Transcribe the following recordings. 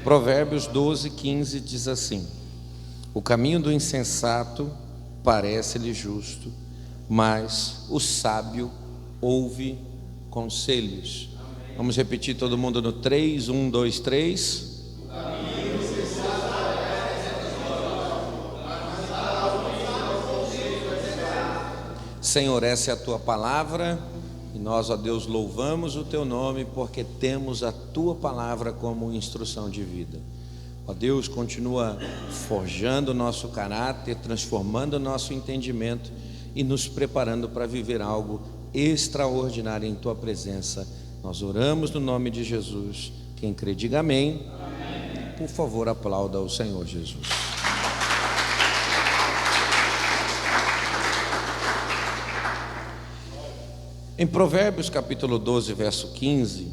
Provérbios 12:15 diz assim: o caminho do insensato parece-lhe justo, mas o sábio ouve conselhos. Vamos repetir todo mundo no 3, 1, 2, 3. Senhor, essa é a tua palavra e nós, ó Deus, louvamos o teu nome porque temos a tua palavra como instrução de vida. Ó Deus, continua forjando o nosso caráter, transformando o nosso entendimento e nos preparando para viver algo extraordinário em tua presença. Nós oramos no nome de Jesus. Quem crê, diga amém. Amém. Por favor, aplauda o Senhor Jesus. Em Provérbios capítulo 12, verso 15,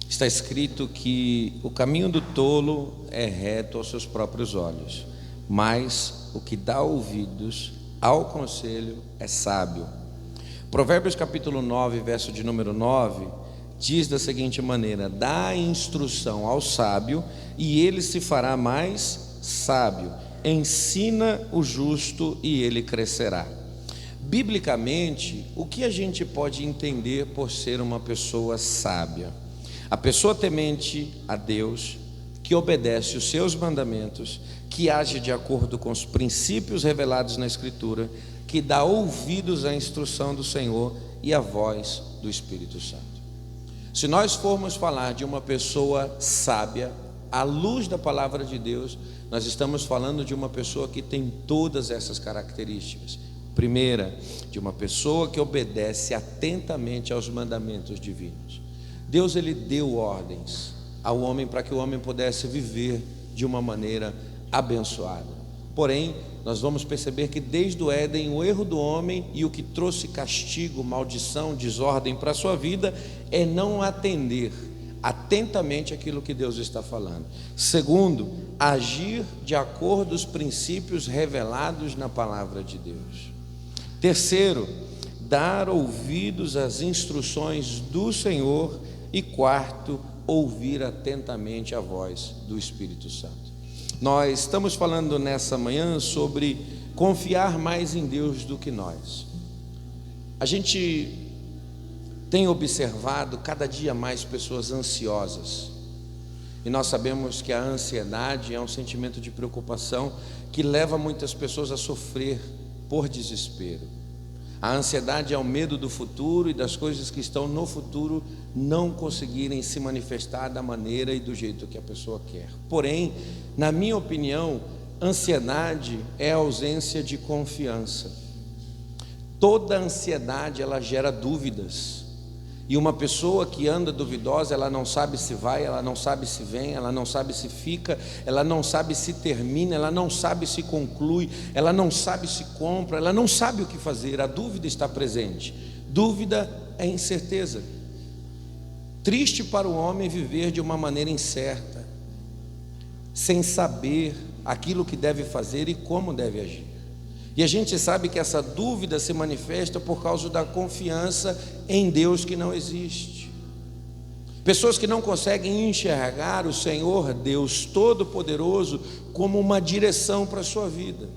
está escrito que o caminho do tolo é reto aos seus próprios olhos, mas o que dá ouvidos ao conselho é sábio. Provérbios capítulo 9, verso de número 9, diz da seguinte maneira: dá instrução ao sábio e ele se fará mais sábio, ensina o justo e ele crescerá. Biblicamente, o que a gente pode entender por ser uma pessoa sábia? A pessoa temente a Deus, que obedece os seus mandamentos, que age de acordo com os princípios revelados na Escritura, que dá ouvidos à instrução do Senhor e à voz do Espírito Santo. Se nós formos falar de uma pessoa sábia, à luz da palavra de Deus, nós estamos falando de uma pessoa que tem todas essas características. Primeira, de uma pessoa que obedece atentamente aos mandamentos divinos. Deus, ele deu ordens ao homem para que o homem pudesse viver de uma maneira abençoada. Porém, nós vamos perceber que desde o Éden, o erro do homem e o que trouxe castigo, maldição, desordem para a sua vida é não atender atentamente aquilo que Deus está falando. Segundo, agir de acordo com os princípios revelados na palavra de Deus. Terceiro, dar ouvidos às instruções do Senhor. E quarto, ouvir atentamente a voz do Espírito Santo. Nós estamos falando nessa manhã sobre confiar mais em Deus do que nós. A gente tem observado cada dia mais pessoas ansiosas. E nós sabemos que a ansiedade é um sentimento de preocupação que leva muitas pessoas a sofrer por desespero. A ansiedade é o medo do futuro e das coisas que estão no futuro não conseguirem se manifestar da maneira e do jeito que a pessoa quer. Porém, na minha opinião, ansiedade é a ausência de confiança. Toda ansiedade, ela gera dúvidas. E uma pessoa que anda duvidosa, ela não sabe se vai, ela não sabe se vem, ela não sabe se fica, ela não sabe se termina, ela não sabe se conclui, ela não sabe se compra, ela não sabe o que fazer. A dúvida está presente. Dúvida é incerteza. Triste para o homem viver de uma maneira incerta, sem saber aquilo que deve fazer e como deve agir. E a gente sabe que essa dúvida se manifesta por causa da confiança em Deus que não existe. Pessoas que não conseguem enxergar o Senhor Deus Todo-Poderoso como uma direção para a sua vida.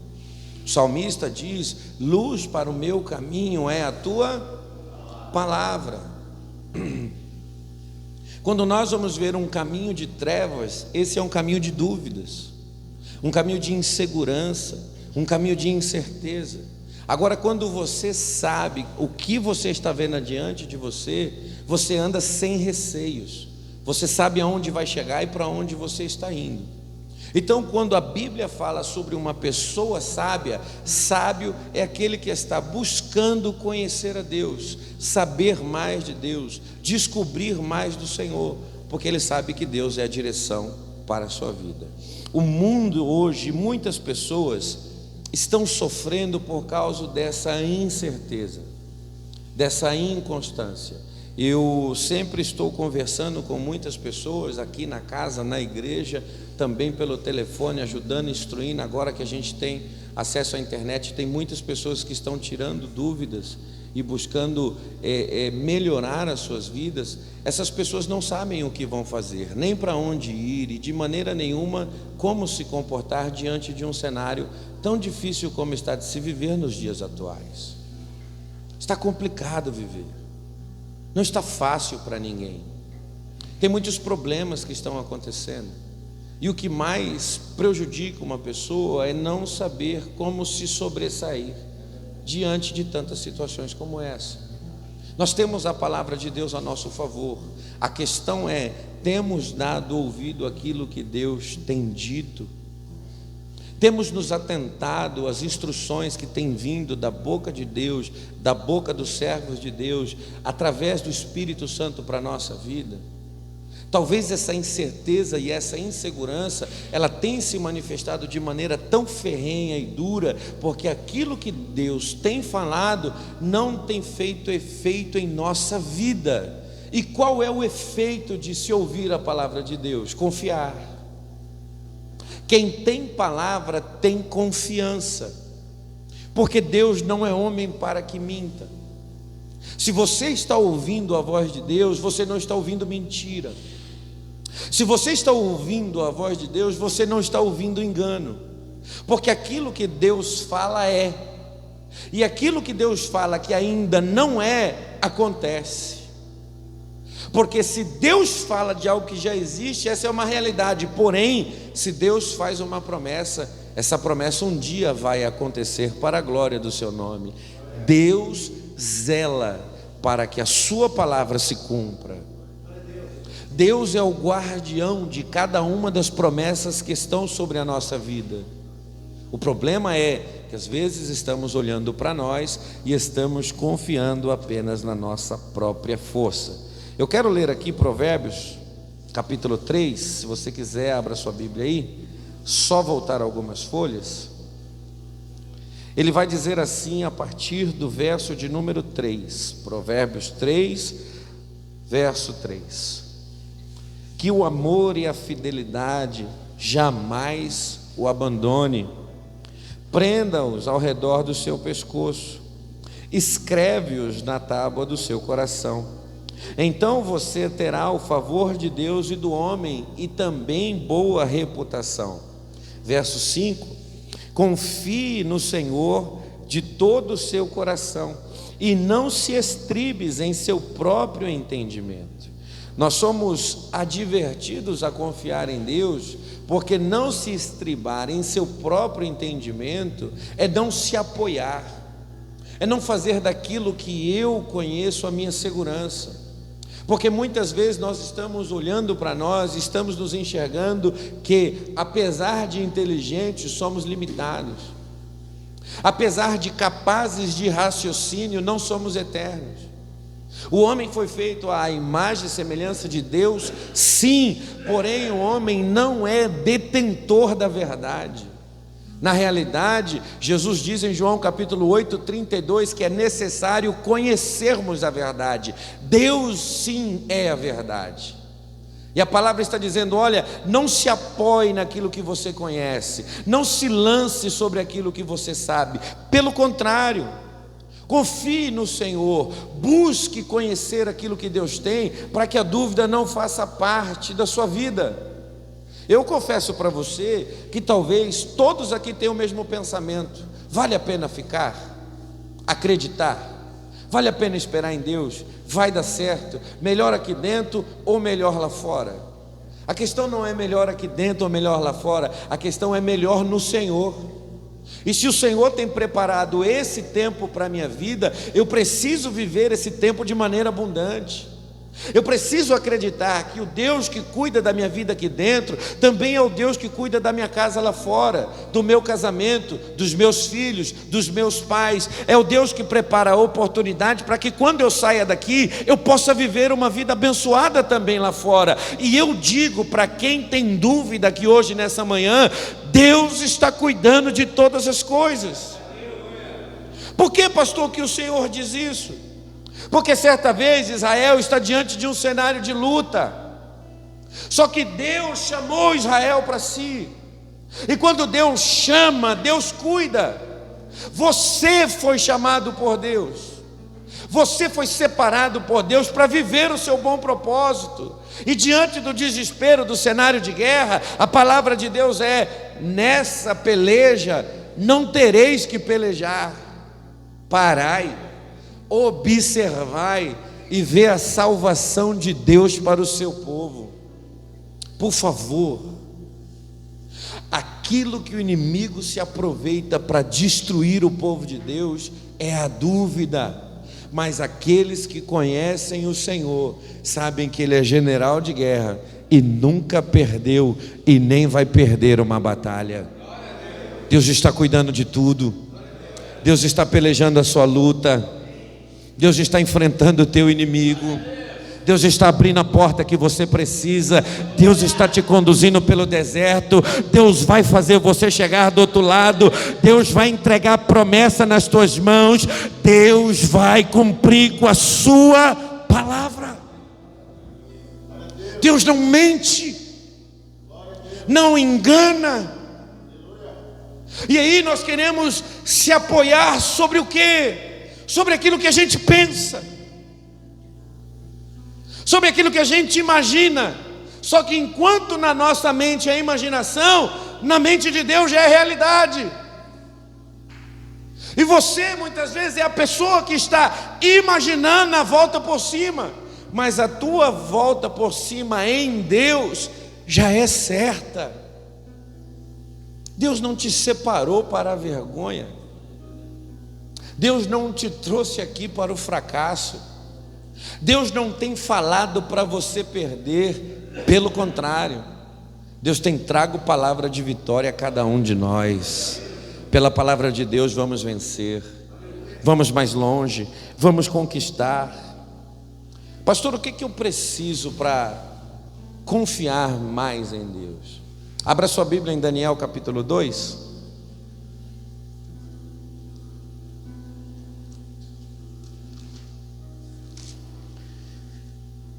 O salmista diz: luz para o meu caminho é a tua palavra. Quando nós vamos ver um caminho de trevas, esse é um caminho de dúvidas, um caminho de insegurança, um caminho de incerteza. Agora, quando você sabe o que você está vendo adiante de você, você anda sem receios, você sabe aonde vai chegar e para onde você está indo. Então, quando a Bíblia fala sobre uma pessoa sábia, sábio é aquele que está buscando conhecer a Deus, saber mais de Deus, descobrir mais do Senhor, porque ele sabe que Deus é a direção para a sua vida. O mundo hoje, muitas pessoas estão sofrendo por causa dessa incerteza, dessa inconstância. Eu sempre estou conversando com muitas pessoas aqui na casa, na igreja, também pelo telefone, ajudando, instruindo. Agora que a gente tem acesso à internet, tem muitas pessoas que estão tirando dúvidas e buscando melhorar as suas vidas. essas pessoas não sabem o que vão fazer, nem para onde ir e de maneira nenhuma como se comportar diante de um cenário tão difícil como está de se viver nos dias atuais. Está complicado viver, não está fácil para ninguém, tem muitos problemas que estão acontecendo, e o que mais prejudica uma pessoa é não saber como se sobressair diante de tantas situações como essa. Nós temos a palavra de Deus a nosso favor, a questão é, temos dado ouvido àquilo que Deus tem dito? Temos nos atentado às instruções que têm vindo da boca de Deus, da boca dos servos de Deus, através do Espírito Santo para a nossa vida? Talvez essa incerteza e essa insegurança, ela tenha se manifestado de maneira tão ferrenha e dura, porque aquilo que Deus tem falado não tem feito efeito em nossa vida. E qual é o efeito de se ouvir a palavra de Deus? Confiar. Quem tem palavra tem confiança, porque Deus não é homem para que minta. Se você está ouvindo a voz de Deus, você não está ouvindo mentira. Se você está ouvindo a voz de Deus, você não está ouvindo engano, porque aquilo que Deus fala é, e aquilo que Deus fala que ainda não é, acontece. Porque se Deus fala de algo que já existe, essa é uma realidade. Porém, se Deus faz uma promessa, essa promessa um dia vai acontecer para a glória do seu nome. Deus zela para que a sua palavra se cumpra. Deus é o guardião de cada uma das promessas que estão sobre a nossa vida. O problema é que às vezes estamos olhando para nós e estamos confiando apenas na nossa própria força. Eu quero ler aqui Provérbios, capítulo 3, se você quiser, abra sua Bíblia aí, só voltar algumas folhas. Ele vai dizer assim a partir do verso de número 3, Provérbios 3, verso 3. Que o amor e a fidelidade jamais o abandone, prenda-os ao redor do seu pescoço, escreve-os na tábua do seu coração. Então você terá o favor de Deus e do homem, e também boa reputação. Verso 5: confie no Senhor de todo o seu coração, e não se estribes em seu próprio entendimento. Nós somos advertidos a confiar em Deus, porque não se estribar em seu próprio entendimento é não se apoiar, é não fazer daquilo que eu conheço a minha segurança. Porque muitas vezes nós estamos olhando para nós, estamos nos enxergando que, apesar de inteligentes, somos limitados. Apesar de capazes de raciocínio, não somos eternos. O homem foi feito à imagem e semelhança de Deus, sim, porém o homem não é detentor da verdade. Na realidade, Jesus diz em João capítulo 8, 32, que é necessário conhecermos a verdade. Deus sim é a verdade. E a palavra está dizendo, olha, não se apoie naquilo que você conhece, não se lance sobre aquilo que você sabe, pelo contrário, confie no Senhor, busque conhecer aquilo que Deus tem, para que a dúvida não faça parte da sua vida. Eu confesso para você que talvez todos aqui tenham o mesmo pensamento. Vale a pena ficar? Acreditar? Vale a pena esperar em Deus? Vai dar certo? Melhor aqui dentro ou melhor lá fora? A questão não é melhor aqui dentro ou melhor lá fora, a questão é melhor no Senhor. E se o Senhor tem preparado esse tempo para a minha vida, eu preciso viver esse tempo de maneira abundante. Eu preciso acreditar que o Deus que cuida da minha vida aqui dentro também é o Deus que cuida da minha casa lá fora, do meu casamento, dos meus filhos, dos meus pais. É o Deus que prepara a oportunidade para que quando eu saia daqui eu possa viver uma vida abençoada também lá fora. E eu digo para quem tem dúvida aqui hoje nessa manhã, Deus está cuidando de todas as coisas. Por que, pastor, que o Senhor diz isso? Porque certa vez Israel está diante de um cenário de luta, só que Deus chamou Israel para si, e quando Deus chama, Deus cuida. Você foi chamado por Deus, Você foi separado por Deus para viver o seu bom propósito. E diante do desespero do cenário de guerra, a palavra de Deus é: nessa peleja não tereis que pelejar. Parai, observai e vê a salvação de Deus para o seu povo. Por favor, aquilo que o inimigo se aproveita para destruir o povo de Deus é a dúvida. Mas aqueles que conhecem o Senhor sabem que Ele é general de guerra e nunca perdeu e nem vai perder uma batalha. Deus está cuidando de tudo. Deus está pelejando a sua luta. Deus está enfrentando o teu inimigo. Deus está abrindo a porta que você precisa. Deus está te conduzindo pelo deserto. Deus vai fazer você chegar do outro lado. Deus vai entregar a promessa nas tuas mãos. Deus vai cumprir com a sua palavra. Deus não mente, não engana. E aí nós queremos se apoiar sobre o quê? Sobre aquilo que a gente pensa, sobre aquilo que a gente imagina. Só que enquanto na nossa mente é imaginação, na mente de Deus já é realidade. E você muitas vezes é a pessoa que está imaginando a volta por cima, mas a tua volta por cima em Deus já é certa. Deus não te separou para a vergonha. Deus não te trouxe aqui para o fracasso. Deus não tem falado para você perder, pelo contrário, Deus tem trago palavra de vitória a cada um de nós. Pela palavra de Deus vamos vencer, vamos mais longe, vamos conquistar. Pastor, o que eu preciso para confiar mais em Deus? Abra sua Bíblia em Daniel capítulo 2.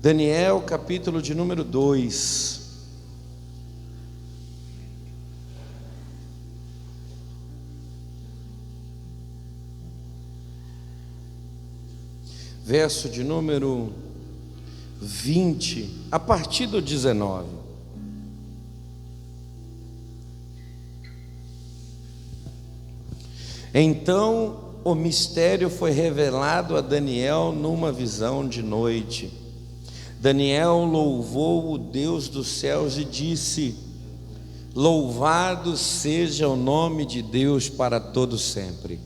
Daniel capítulo de número 2. Verso de número 20, a partir do 19. Então o mistério foi revelado a Daniel numa visão de noite. Daniel louvou o Deus dos céus e disse: louvado seja o nome de Deus para todo sempre.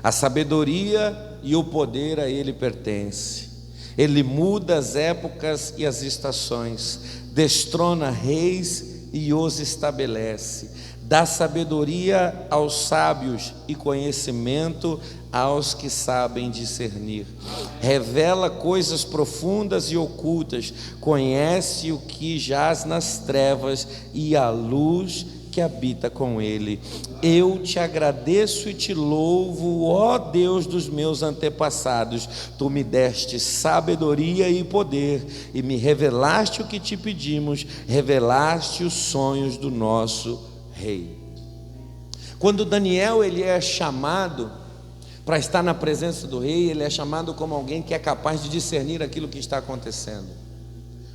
A sabedoria e o poder a Ele pertence. Ele muda as épocas e as estações, destrona reis e os estabelece, dá sabedoria aos sábios e conhecimento aos que sabem discernir, revela coisas profundas e ocultas, conhece o que jaz nas trevas e a luz que habita com ele. Eu te agradeço e te louvo, ó Deus dos meus antepassados. Tu me deste sabedoria e poder e me revelaste o que te pedimos, revelaste os sonhos do nosso rei. Quando Daniel ele é chamado para estar na presença do rei, ele é chamado como alguém que é capaz de discernir aquilo que está acontecendo.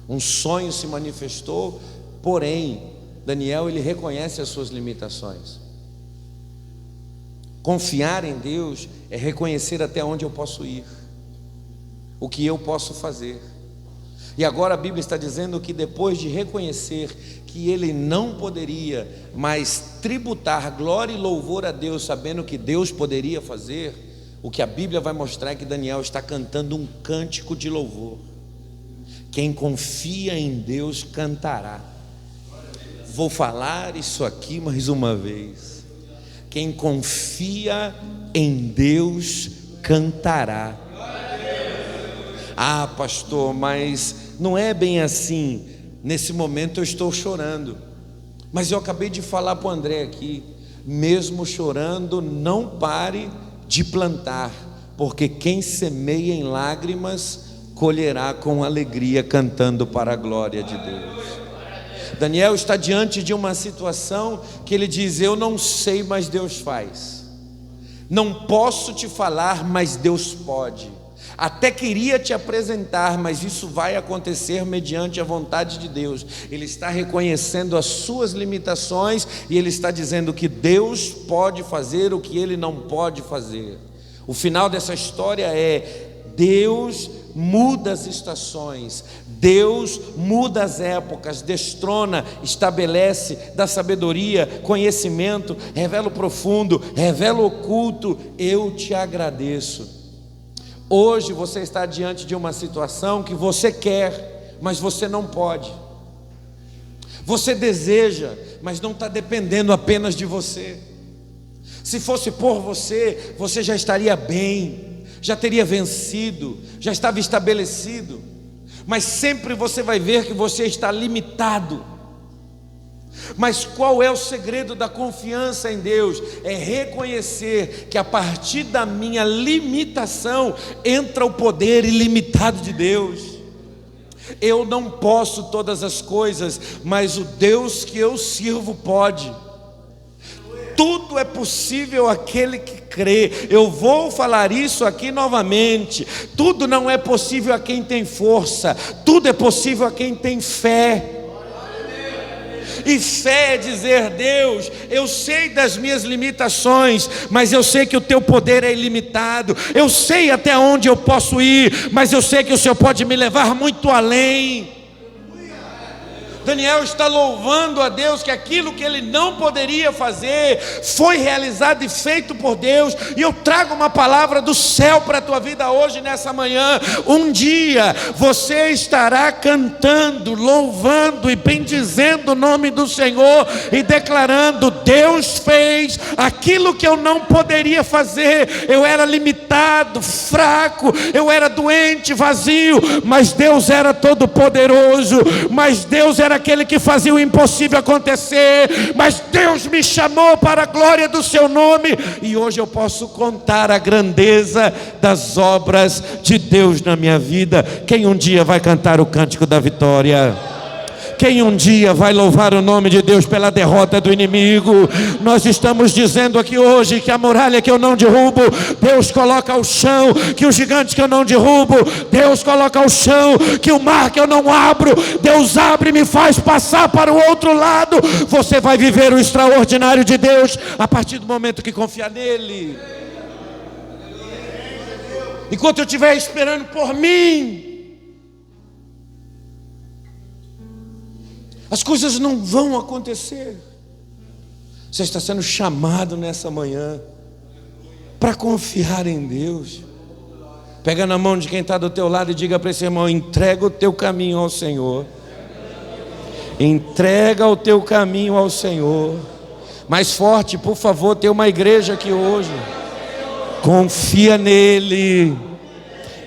Um sonho se manifestou, porém Daniel ele reconhece as suas limitações. Confiar em Deus é reconhecer até onde eu posso ir, o que eu posso fazer. E agora a Bíblia está dizendo que depois de reconhecer que ele não poderia mais tributar glória e louvor a Deus, sabendo que Deus poderia fazer, o que a Bíblia vai mostrar é que Daniel está cantando um cântico de louvor. Quem confia em Deus cantará. Vou falar isso aqui mais uma vez. Quem confia em Deus cantará. Ah, pastor, mas não é bem assim. Nesse momento eu estou chorando. Mas eu acabei de falar para o André aqui, mesmo chorando, não pare de plantar, porque quem semeia em lágrimas colherá com alegria, cantando para a glória de Deus. Daniel está diante de uma situação que ele diz: eu não sei, mas Deus faz. Não posso te falar, mas Deus pode. Até queria te apresentar, mas isso vai acontecer mediante a vontade de Deus. Ele está reconhecendo as suas limitações e ele está dizendo que Deus pode fazer o que ele não pode fazer. O final dessa história é: Deus muda as estações, Deus muda as épocas, destrona, estabelece, dá sabedoria, conhecimento, revela o profundo, revela o oculto. Eu te agradeço. Hoje você está diante de uma situação que você quer, mas você não pode. Você deseja, mas não está dependendo apenas de você. Se fosse por você, você já estaria bem, já teria vencido, já estava estabelecido. Mas sempre você vai ver que você está limitado. Mas qual é o segredo da confiança em Deus? É reconhecer que a partir da minha limitação entra o poder ilimitado de Deus. Eu não posso todas as coisas, mas o Deus que eu sirvo pode. Tudo é possível àquele que crê. Eu vou falar isso aqui novamente. Tudo não é possível a quem tem força, tudo é possível a quem tem fé. E fé é dizer: Deus, eu sei das minhas limitações, mas eu sei que o teu poder é ilimitado. Eu sei até onde eu posso ir, mas eu sei que o Senhor pode me levar muito além. Daniel está louvando a Deus que aquilo que ele não poderia fazer foi realizado e feito por Deus. E eu trago uma palavra do céu para a tua vida hoje, nessa manhã. Um dia você estará cantando, louvando e bendizendo o nome do Senhor e declarando: Deus fez aquilo que eu não poderia fazer. Eu era limitado, fraco, eu era doente, vazio, mas Deus era todo poderoso, mas Deus era aquele que fazia o impossível acontecer, mas Deus me chamou para a glória do seu nome, e hoje eu posso contar a grandeza das obras de Deus na minha vida. Quem um dia vai cantar o cântico da vitória? Quem um dia vai louvar o nome de Deus pela derrota do inimigo? Nós estamos dizendo aqui hoje que a muralha que eu não derrubo, Deus coloca ao chão, que o gigante que eu não derrubo, Deus coloca ao chão, que o mar que eu não abro, Deus abre e me faz passar para o outro lado. Você vai viver o extraordinário de Deus a partir do momento que confiar nele. Enquanto eu estiver esperando por mim, as coisas não vão acontecer. Você está sendo chamado nessa manhã para confiar em Deus. Pega na mão de quem está do teu lado e diga para esse irmão: entrega o teu caminho ao Senhor. Entrega o teu caminho ao Senhor. Mais forte, por favor, tem uma igreja aqui hoje. Confia nele,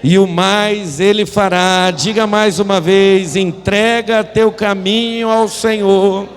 e o mais Ele fará. Diga mais uma vez: entrega teu caminho ao Senhor,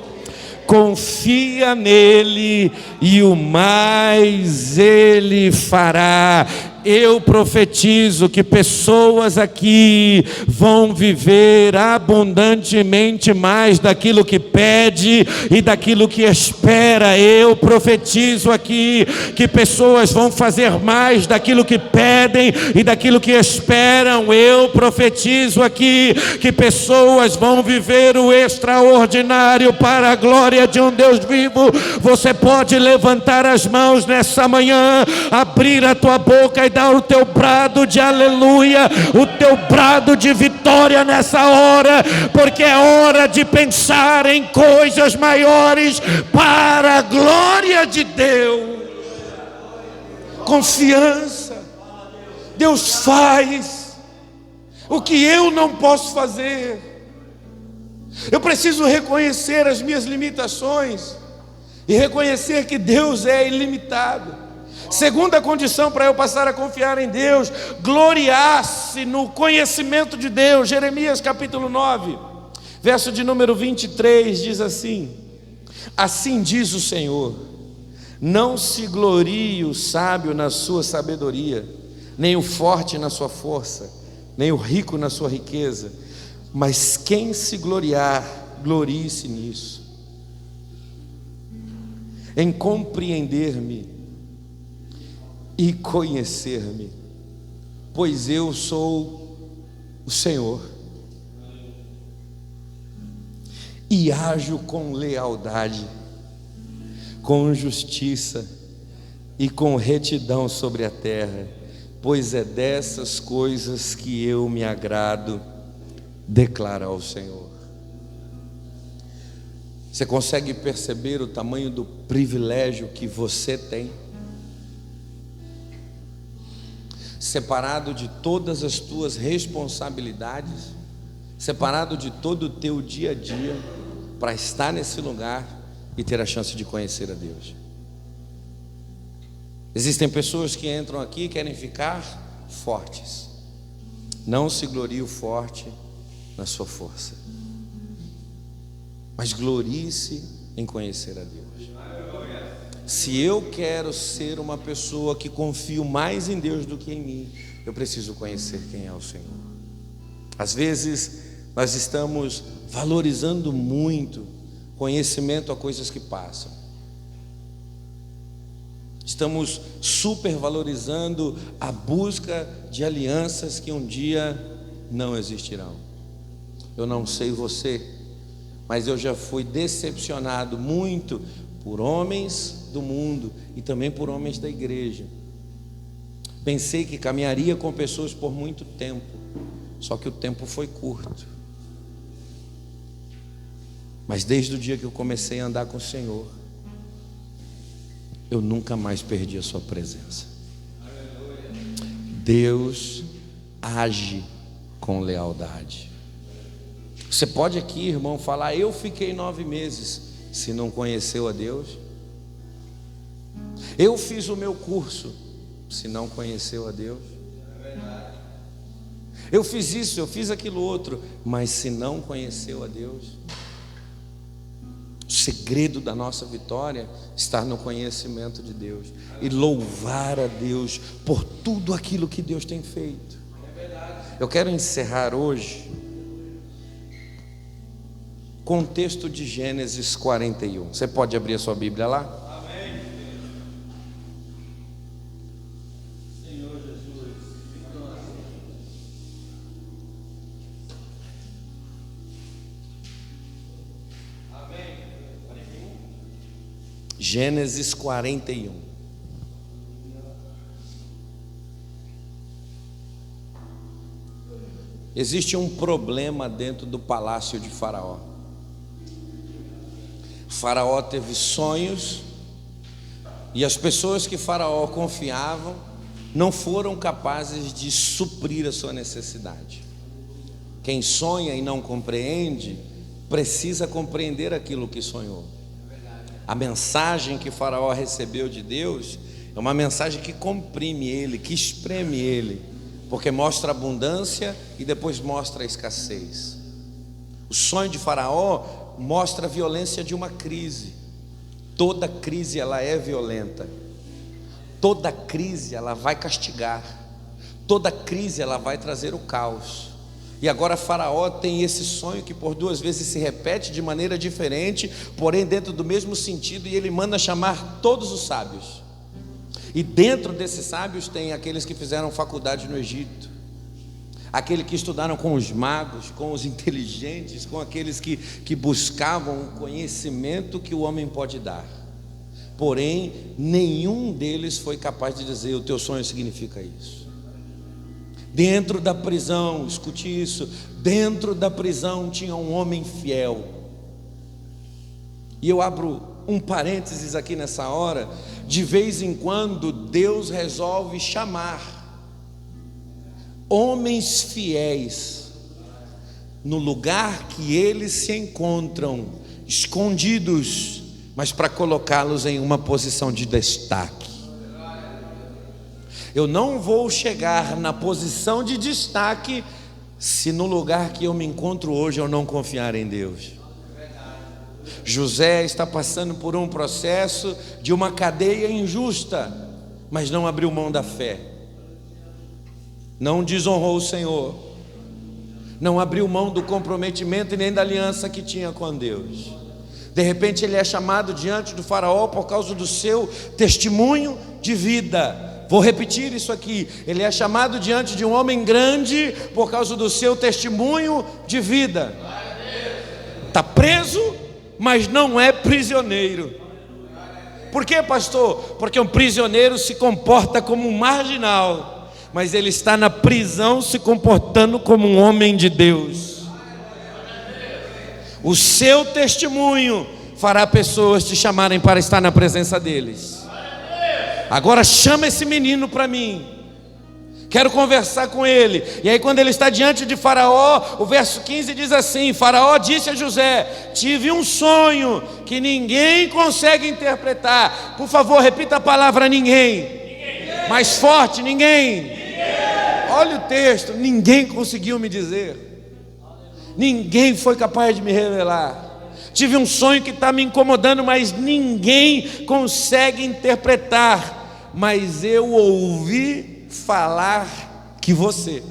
confia nele, e o mais Ele fará. Eu profetizo que pessoas aqui vão viver abundantemente mais daquilo que pede e daquilo que espera. Eu profetizo aqui que pessoas vão fazer mais daquilo que pedem e daquilo que esperam. Eu profetizo aqui que pessoas vão viver o extraordinário para a glória de um Deus vivo. Você pode levantar as mãos nessa manhã, abrir a tua boca e dar o teu brado de aleluia, o teu brado de vitória nessa hora, porque é hora de pensar em coisas maiores para a glória de Deus. Confiança. Deus faz o que eu não posso fazer. Eu preciso reconhecer as minhas limitações e reconhecer que Deus é ilimitado. Segunda condição para eu passar a confiar em Deus: gloriar-se no conhecimento de Deus. Jeremias capítulo 9, verso de número 23, diz assim: assim diz o Senhor, não se glorie o sábio na sua sabedoria, nem o forte na sua força, nem o rico na sua riqueza, mas quem se gloriar, glorie-se nisso, em compreender-me e conhecer-me. pois eu sou o Senhor, e ajo com lealdade, com justiça e com retidão sobre a terra, pois é dessas coisas que eu me agrado, declara o Senhor. Você consegue perceber o tamanho do privilégio que você tem? Separado de todas as tuas responsabilidades, separado de todo o teu dia a dia, para estar nesse lugar e ter a chance de conhecer a Deus. Existem pessoas que entram aqui e querem ficar fortes. Não se glorie o forte na sua força, mas glorie-se em conhecer a Deus. Se eu quero ser uma pessoa que confio mais em Deus do que em mim, eu preciso conhecer quem é o Senhor. Às vezes nós estamos valorizando muito conhecimento a coisas que passam. Estamos supervalorizando a busca de alianças que um dia não existirão. Eu não sei você, mas eu já fui decepcionado muito por homens do mundo e também por homens da igreja. Pensei que caminharia com pessoas por muito tempo, só que o tempo foi curto. Mas desde o dia que eu comecei a andar com o Senhor, eu nunca mais perdi a sua presença. Deus age com lealdade. Você pode aqui, irmão, falar: eu fiquei 9 meses. Se não conheceu a Deus, eu fiz o meu curso. Se não conheceu a Deus, eu fiz isso, eu fiz aquilo outro, mas se não conheceu a Deus. O segredo da nossa vitória está no conhecimento de Deus e louvar a Deus por tudo aquilo que Deus tem feito. Eu quero encerrar hoje com o texto de Gênesis 41. Você pode abrir a sua Bíblia lá? Amém. Senhor Jesus. Amém. Gênesis 41. Existe um problema dentro do palácio de Faraó. Faraó teve sonhos e as pessoas que Faraó confiavam não foram capazes de suprir a sua necessidade. Quem sonha e não compreende, precisa compreender aquilo que sonhou. A mensagem que Faraó recebeu de Deus é uma mensagem que comprime ele, que espreme ele, porque mostra abundância e depois mostra a escassez. O sonho de Faraó mostra a violência de uma crise. Toda crise ela é violenta. Toda crise ela vai castigar. Toda crise ela vai trazer o caos. E agora Faraó tem esse sonho que por 2 vezes se repete de maneira diferente, porém dentro do mesmo sentido, e ele manda chamar todos os sábios. E dentro desses sábios tem aqueles que fizeram faculdade no Egito, aqueles que estudaram com os magos, com os inteligentes, com aqueles que buscavam o conhecimento que o homem pode dar. Porém, nenhum deles foi capaz de dizer: o teu sonho significa isso. Dentro da prisão, escute isso, dentro da prisão tinha um homem fiel. E eu abro um parênteses aqui nessa hora. De vez em quando Deus resolve chamar homens fiéis no lugar que eles se encontram, escondidos, mas para colocá-los em uma posição de destaque. Eu não vou chegar na posição de destaque se no lugar que eu me encontro hoje eu não confiar em Deus. José está passando por um processo de uma cadeia injusta, mas não abriu mão da fé, não desonrou o Senhor, não abriu mão do comprometimento e nem da aliança que tinha com Deus. De repente ele é chamado diante do faraó por causa do seu testemunho de vida. Vou repetir isso aqui. Ele é chamado diante de um homem grande por causa do seu testemunho de vida. Está preso, mas não é prisioneiro. Por quê, pastor? Porque um prisioneiro se comporta como um marginal, mas ele está na prisão se comportando como um homem de Deus. O seu testemunho fará pessoas te chamarem para estar na presença deles. Agora chama esse menino para mim. Quero conversar com ele. E aí quando ele está diante de Faraó, o verso 15 diz assim: Faraó disse a José: tive um sonho que ninguém consegue interpretar. Por favor, repita a palavra ninguém. Mais forte, ninguém. Olha o texto, ninguém conseguiu me dizer. Ninguém foi capaz de me revelar. Tive um sonho que está me incomodando, mas ninguém consegue interpretar. Mas eu ouvi falar que você.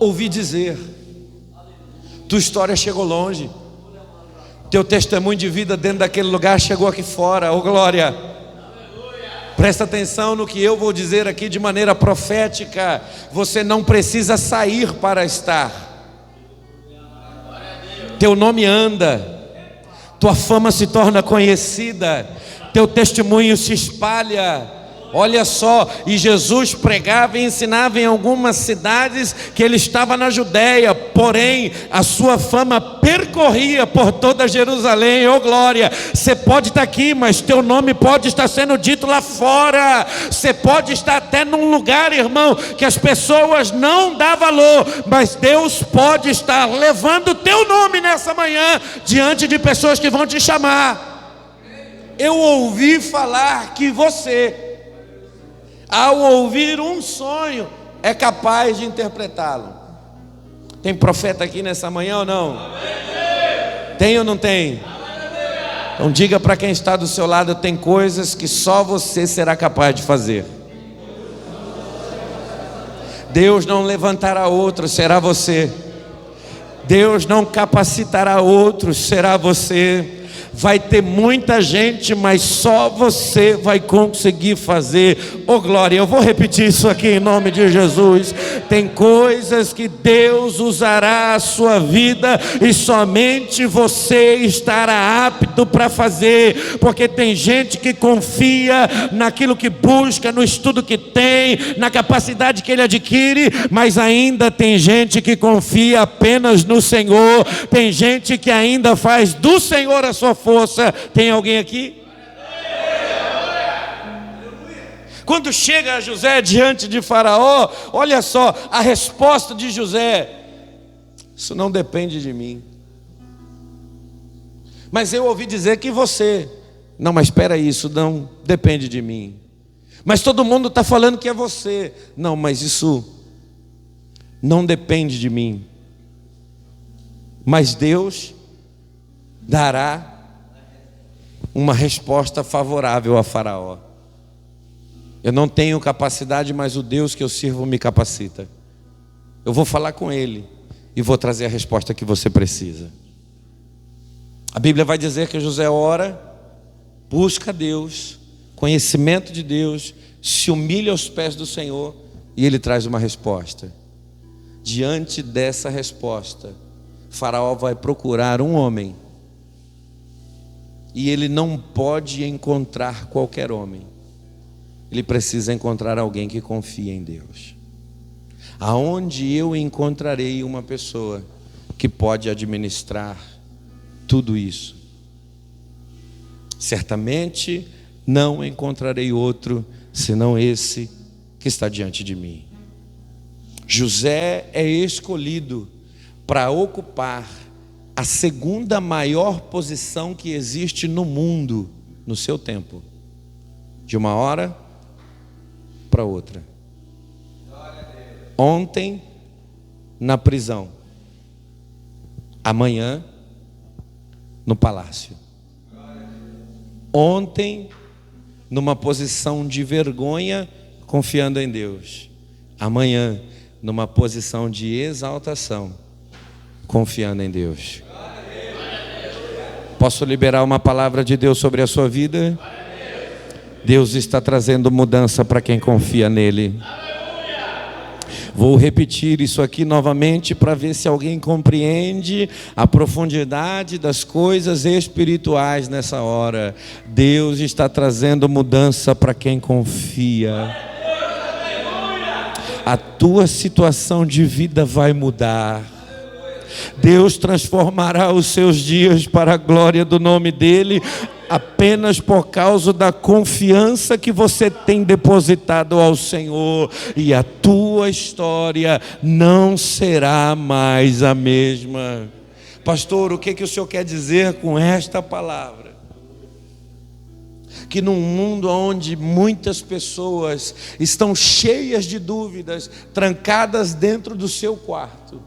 Ouvi dizer. Tua história chegou longe. Teu testemunho de vida dentro daquele lugar chegou aqui fora. Ô glória! Presta atenção no que eu vou dizer aqui de maneira profética. Você não precisa sair para estar. Teu nome anda. Tua fama se torna conhecida. Teu testemunho se espalha. Olha só, e Jesus pregava e ensinava em algumas cidades que ele estava na Judéia, porém a sua fama percorria por toda Jerusalém. Oh glória, você pode estar aqui, mas teu nome pode estar sendo dito lá fora. Você pode estar até num lugar, irmão, que as pessoas não dão valor, mas Deus pode estar levando o teu nome nessa manhã diante de pessoas que vão te chamar. Eu ouvi falar que você, ao ouvir um sonho, é capaz de interpretá-lo. Tem profeta aqui nessa manhã ou não? Tem ou não tem? Então diga para quem está do seu lado: tem coisas que só você será capaz de fazer. Deus não levantará outro, será você. Deus não capacitará outros, será você. Vai ter muita gente, mas só você vai conseguir fazer. Oh glória, eu vou repetir isso aqui em nome de Jesus. Tem coisas que Deus usará a sua vida e somente você estará apto para fazer. Porque tem gente que confia naquilo que busca, no estudo que tem, na capacidade que ele adquire, mas ainda tem gente que confia apenas no Senhor. Tem gente que ainda faz do Senhor a sua força. Tem alguém aqui? Quando chega José diante de Faraó, olha só a resposta de José: isso não depende de mim. Mas eu ouvi dizer que você. Não, mas espera aí, isso não depende de mim. Mas todo mundo está falando que é você. Não, mas isso não depende de mim. Mas Deus dará uma resposta favorável a Faraó. Eu não tenho capacidade, mas o Deus que eu sirvo me capacita. Eu vou falar com Ele e vou trazer a resposta que você precisa. A Bíblia vai dizer que José ora, busca Deus, conhecimento de Deus, se humilha aos pés do Senhor e Ele traz uma resposta. Diante dessa resposta, Faraó vai procurar um homem. E ele não pode encontrar qualquer homem. Ele precisa encontrar alguém que confie em Deus. Aonde eu encontrarei uma pessoa que pode administrar tudo isso? Certamente não encontrarei outro senão esse que está diante de mim. José é escolhido para ocupar a segunda maior posição que existe no mundo no seu tempo, de uma hora para outra. Ontem na prisão, amanhã no palácio. Ontem numa posição de vergonha, confiando em Deus. Amanhã numa posição de exaltação, confiando em Deus. Posso liberar uma palavra de Deus sobre a sua vida? Deus está trazendo mudança para quem confia nele. Vou repetir isso aqui novamente para ver se alguém compreende a profundidade das coisas espirituais nessa hora. Deus está trazendo mudança para quem confia. A tua situação de vida vai mudar. Deus transformará os seus dias para a glória do nome dEle, apenas por causa da confiança que você tem depositado ao Senhor, e a tua história não será mais a mesma. Pastor, o que o Senhor quer dizer com esta palavra? Que num mundo onde muitas pessoas estão cheias de dúvidas, trancadas dentro do seu quarto,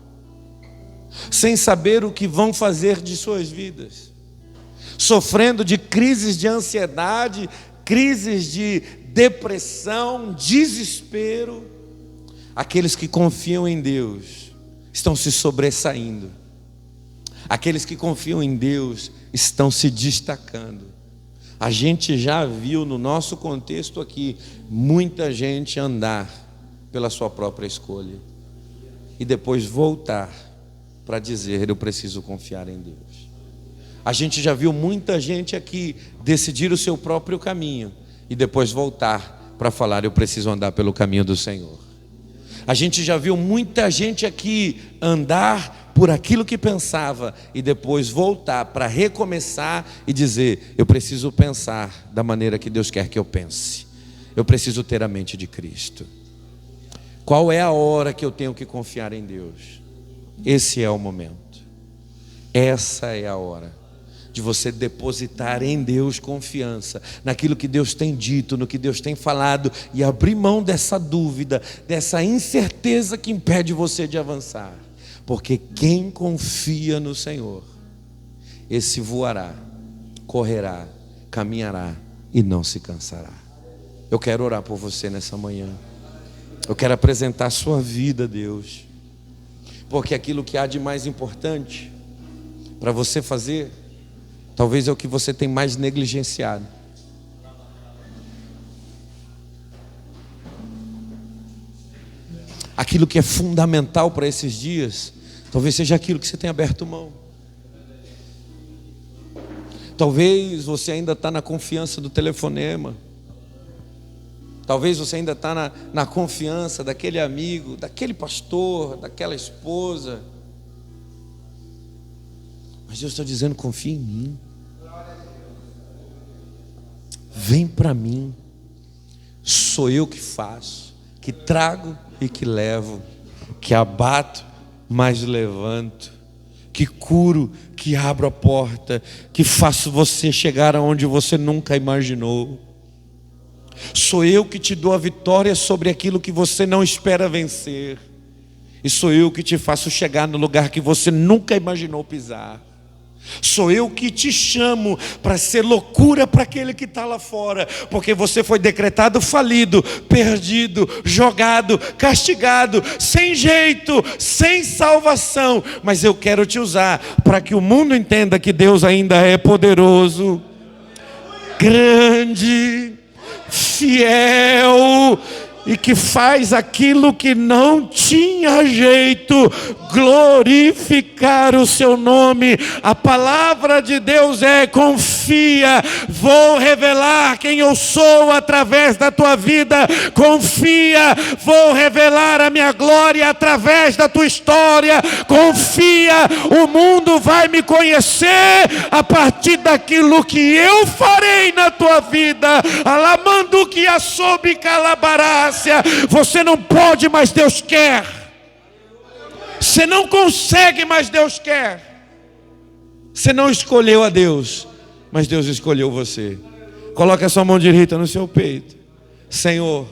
sem saber o que vão fazer de suas vidas, sofrendo de crises de ansiedade, crises de depressão, desespero, aqueles que confiam em Deus estão se sobressaindo. Aqueles que confiam em Deus estão se destacando. A gente já viu no nosso contexto aqui muita gente andar pela sua própria escolha e depois voltar para dizer: eu preciso confiar em Deus. A gente já viu muita gente aqui decidir o seu próprio caminho e depois voltar para falar: eu preciso andar pelo caminho do Senhor. A gente já viu muita gente aqui andar por aquilo que pensava e depois voltar para recomeçar e dizer: eu preciso pensar da maneira que Deus quer que eu pense. Eu preciso ter a mente de Cristo. Qual é a hora que eu tenho que confiar em Deus? Esse é o momento. Essa é a hora de você depositar em Deus confiança, naquilo que Deus tem dito, no que Deus tem falado, e abrir mão dessa dúvida, dessa incerteza que impede você de avançar. Porque quem confia no Senhor, esse voará, correrá, caminhará e não se cansará. Eu quero orar por você nessa manhã. Eu quero apresentar a sua vida a Deus. Porque aquilo que há de mais importante para você fazer, talvez é o que você tem mais negligenciado. Aquilo que é fundamental para esses dias, talvez seja aquilo que você tem aberto mão. Talvez você ainda está na confiança do telefonema. Talvez você ainda está na confiança daquele amigo, daquele pastor, daquela esposa. Mas Deus está dizendo: confia em mim. Vem para mim. Sou eu que faço, que trago e que levo, que abato, mas levanto, que curo, que abro a porta, que faço você chegar aonde você nunca imaginou. Sou eu que te dou a vitória sobre aquilo que você não espera vencer. E sou eu que te faço chegar no lugar que você nunca imaginou pisar. Sou eu que te chamo para ser loucura para aquele que está lá fora, porque você foi decretado falido, perdido, jogado, castigado, sem jeito, sem salvação. Mas eu quero te usar para que o mundo entenda que Deus ainda é poderoso, grande, fiel, e que faz aquilo que não tinha jeito, glorificar o seu nome. A palavra de Deus é: confia, vou revelar quem eu sou através da tua vida. Confia, vou revelar a minha glória através da tua história. Confia, o mundo vai me conhecer a partir daquilo que eu farei na tua vida. Alamando que assobe calabarácia. Você não pode, mas Deus quer. Você não consegue, mas Deus quer. Você não escolheu a Deus, mas Deus escolheu você. Coloque a sua mão direita no seu peito. Senhor,